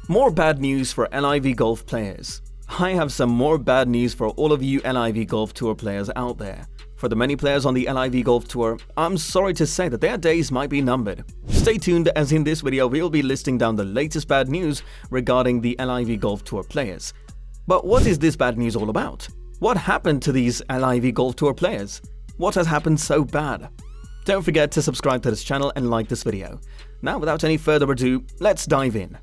More bad news for LIV Golf players. I have some more bad news for all of you LIV Golf Tour players out there. For the many players on the LIV Golf Tour, I'm sorry to say that their days might be numbered. Stay tuned, as in this video we'll be listing down the latest bad news regarding the LIV Golf Tour players. But what is this bad news all about? What happened to these LIV Golf Tour players? What has happened so bad? Don't forget to subscribe to this channel and like this video. Now, without any further ado, let's dive in.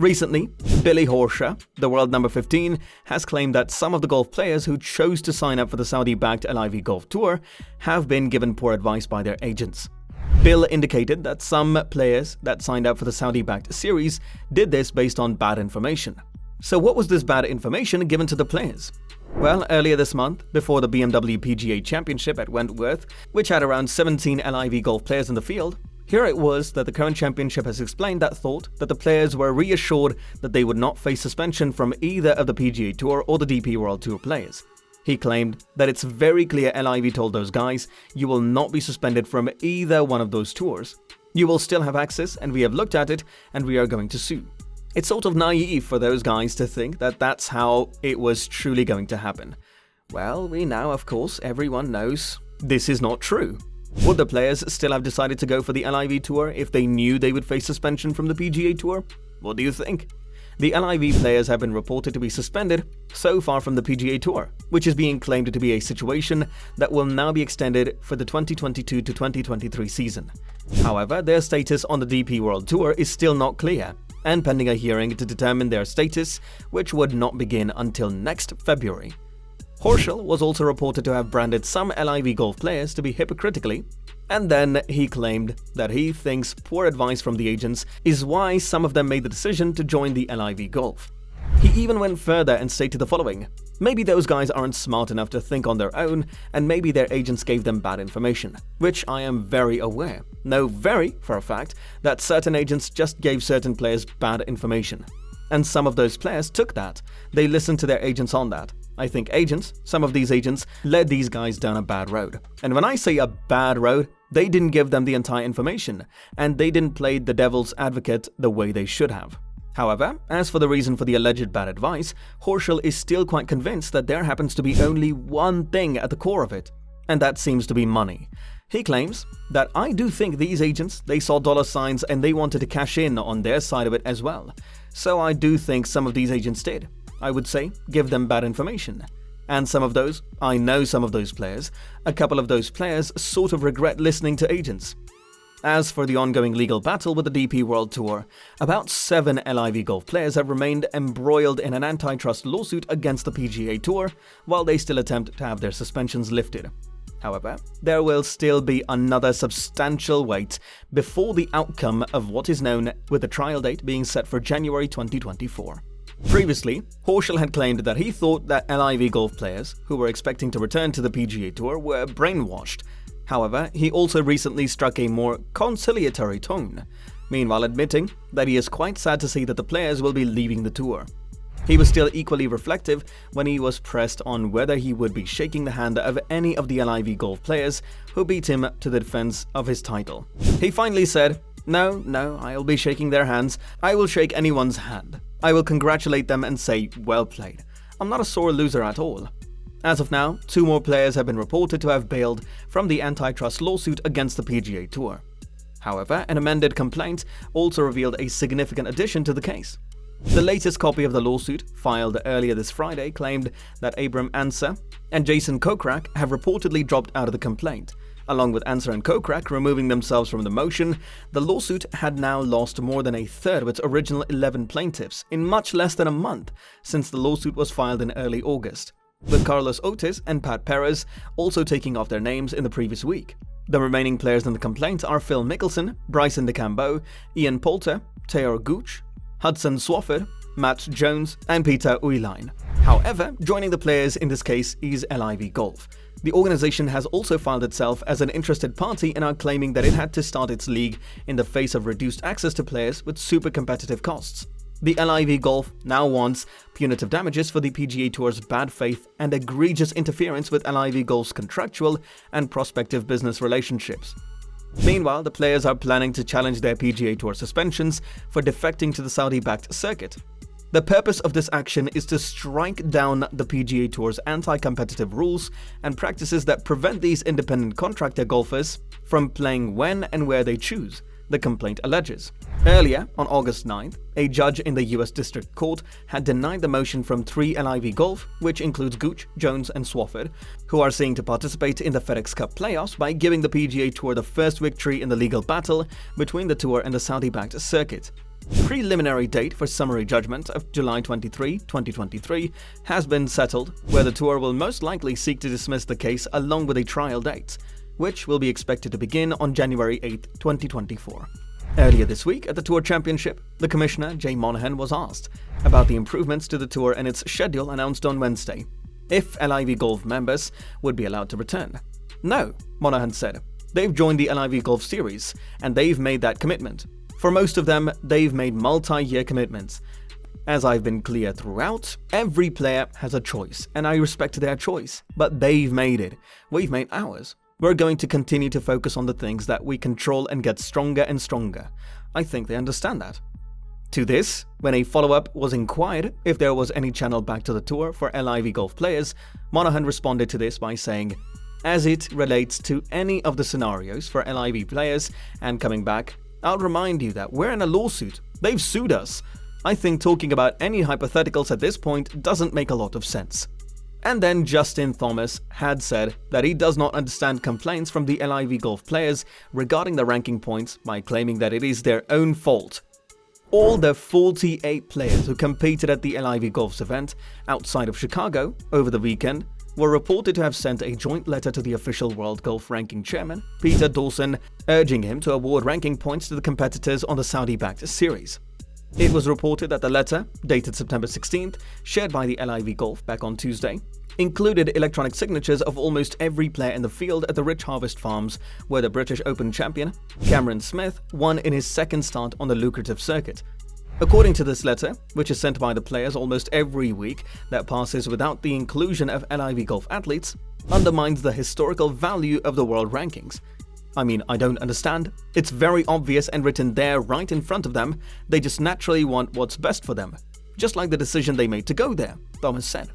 Recently, Billy Horsche, the world number 15, has claimed that some of the golf players who chose to sign up for the Saudi Backed LIV Golf Tour have been given poor advice by their agents. Bill indicated that some players that signed up for the Saudi Backed series did this based on bad information. So what was this bad information given to the players? Well, earlier this month, before the BMW PGA Championship at Wentworth, which had around 17 LIV golf players in the field, here it was that the current championship has explained that thought that the players were reassured that they would not face suspension from either of the PGA Tour or the DP World Tour players. He claimed that it's very clear LIV told those guys, you will not be suspended from either one of those tours. You will still have access, and we have looked at it and we are going to sue. It's sort of naive for those guys to think that that's how it was truly going to happen. Well, we now, of course, everyone knows this is not true. Would the players still have decided to go for the LIV Tour if they knew they would face suspension from the PGA Tour? What do you think? The LIV players have been reported to be suspended so far from the PGA Tour, which is being claimed to be a situation that will now be extended for the 2022 to 2023 season. However, their status on the DP World Tour is still not clear, and pending a hearing to determine their status, which would not begin until next February. Horsche was also reported to have branded some LIV golf players to be hypocritically, and then he claimed that he thinks poor advice from the agents is why some of them made the decision to join the LIV Golf. He even went further and stated the following: maybe those guys aren't smart enough to think on their own, and maybe their agents gave them bad information, which I am very aware, no, very for a fact, that certain agents just gave certain players bad information. And some of those players took that. They listened to their agents on that. I think some of these agents, led these guys down a bad road. And when I say a bad road, they didn't give them the entire information, and they didn't play the devil's advocate the way they should have. However, as for the reason for the alleged bad advice, Horsche is still quite convinced that there happens to be only one thing at the core of it, and that seems to be money. He claims that I do think these agents, they saw dollar signs and they wanted to cash in on their side of it as well. So I do think some of these agents did, I would say, give them bad information. And some of those, I know some of those players, a couple of those players sort of regret listening to agents. As for the ongoing legal battle with the DP World Tour, about 7 LIV golf players have remained embroiled in an antitrust lawsuit against the PGA Tour while they still attempt to have their suspensions lifted. However, there will still be another substantial wait before the outcome of what is known, with the trial date being set for January 2024. Previously, Horsche had claimed that he thought that LIV golf players who were expecting to return to the PGA Tour were brainwashed. However, he also recently struck a more conciliatory tone, meanwhile admitting that he is quite sad to see that the players will be leaving the tour. He was still equally reflective when he was pressed on whether he would be shaking the hand of any of the LIV golf players who beat him to the defense of his title. He finally said, No, I'll be shaking their hands. I will shake anyone's hand. I will congratulate them and say, well played. I'm not a sore loser at all. As of now, 2 more players have been reported to have bailed from the antitrust lawsuit against the PGA Tour. However, an amended complaint also revealed a significant addition to the case. The latest copy of the lawsuit, filed earlier this Friday, claimed that Abram Anser and Jason Kokrak have reportedly dropped out of the complaint. Along with Anser and Kokrak removing themselves from the motion, the lawsuit had now lost more than a third of its original 11 plaintiffs in much less than a month since the lawsuit was filed in early August, with Carlos Otis and Pat Perez also taking off their names in the previous week. The remaining players in the complaint are Phil Mickelson, Bryson DeChambeau, Ian Poulter, Taylor Gooch, Hudson Swafford, Matt Jones, and Peter Uihlein. However, joining the players in this case is LIV Golf. The organization has also filed itself as an interested party and are claiming that it had to start its league in the face of reduced access to players with super competitive costs. The LIV Golf now wants punitive damages for the PGA Tour's bad faith and egregious interference with LIV Golf's contractual and prospective business relationships. Meanwhile, the players are planning to challenge their PGA Tour suspensions for defecting to the Saudi-backed circuit. The purpose of this action is to strike down the PGA Tour's anti-competitive rules and practices that prevent these independent contractor golfers from playing when and where they choose, the complaint alleges. Earlier, on August 9th, a judge in the US District Court had denied the motion from 3 LIV Golf, which includes Gooch, Jones and Swafford, who are seeking to participate in the FedEx Cup playoffs by giving the PGA Tour the first victory in the legal battle between the tour and the Saudi-backed circuit. Preliminary date for summary judgment of July 23, 2023 has been settled, where the tour will most likely seek to dismiss the case along with a trial date, which will be expected to begin on January 8, 2024. Earlier this week at the Tour Championship, the Commissioner, Jay Monahan, was asked about the improvements to the tour and its schedule announced on Wednesday, if LIV Golf members would be allowed to return. No, Monahan said. They've joined the LIV Golf Series, and they've made that commitment. For most of them, they've made multi-year commitments. As I've been clear throughout, every player has a choice, and I respect their choice. But they've made it. We've made ours. We're going to continue to focus on the things that we control and get stronger and stronger. I think they understand that. To this, when a follow-up was inquired if there was any channel back to the tour for LIV Golf players, Monahan responded to this by saying, "As it relates to any of the scenarios for LIV players and coming back, I'll remind you that we're in a lawsuit. They've sued us. I think talking about any hypotheticals at this point doesn't make a lot of sense." And then Justin Thomas had said that he does not understand complaints from the LIV Golf players regarding the ranking points by claiming that it is their own fault. All the 48 players who competed at the LIV Golf's event outside of Chicago over the weekend were reported to have sent a joint letter to the official World Golf Ranking chairman, Peter Dawson, urging him to award ranking points to the competitors on the Saudi-backed series. It was reported that the letter, dated September 16th, shared by the LIV Golf back on Tuesday, included electronic signatures of almost every player in the field at the Rich Harvest Farms, where the British Open champion, Cameron Smith, won in his second start on the lucrative circuit. According to this letter, which is sent by the players almost every week that passes without the inclusion of LIV Golf athletes, undermines the historical value of the world rankings. I mean, I don't understand. It's very obvious and written there right in front of them. They just naturally want what's best for them. Just like the decision they made to go there, Thomas said.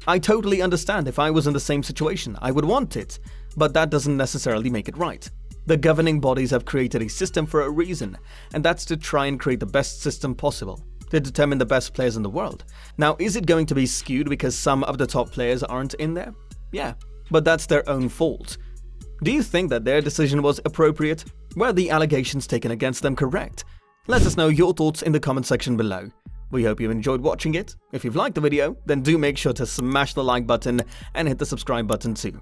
I totally understand if I was in the same situation, I would want it. But that doesn't necessarily make it right. The governing bodies have created a system for a reason, and that's to try and create the best system possible, to determine the best players in the world. Now, is it going to be skewed because some of the top players aren't in there? Yeah, but that's their own fault. Do you think that their decision was appropriate? Were the allegations taken against them correct? Let us know your thoughts in the comment section below. We hope you enjoyed watching it. If you've liked the video, then do make sure to smash the like button and hit the subscribe button too.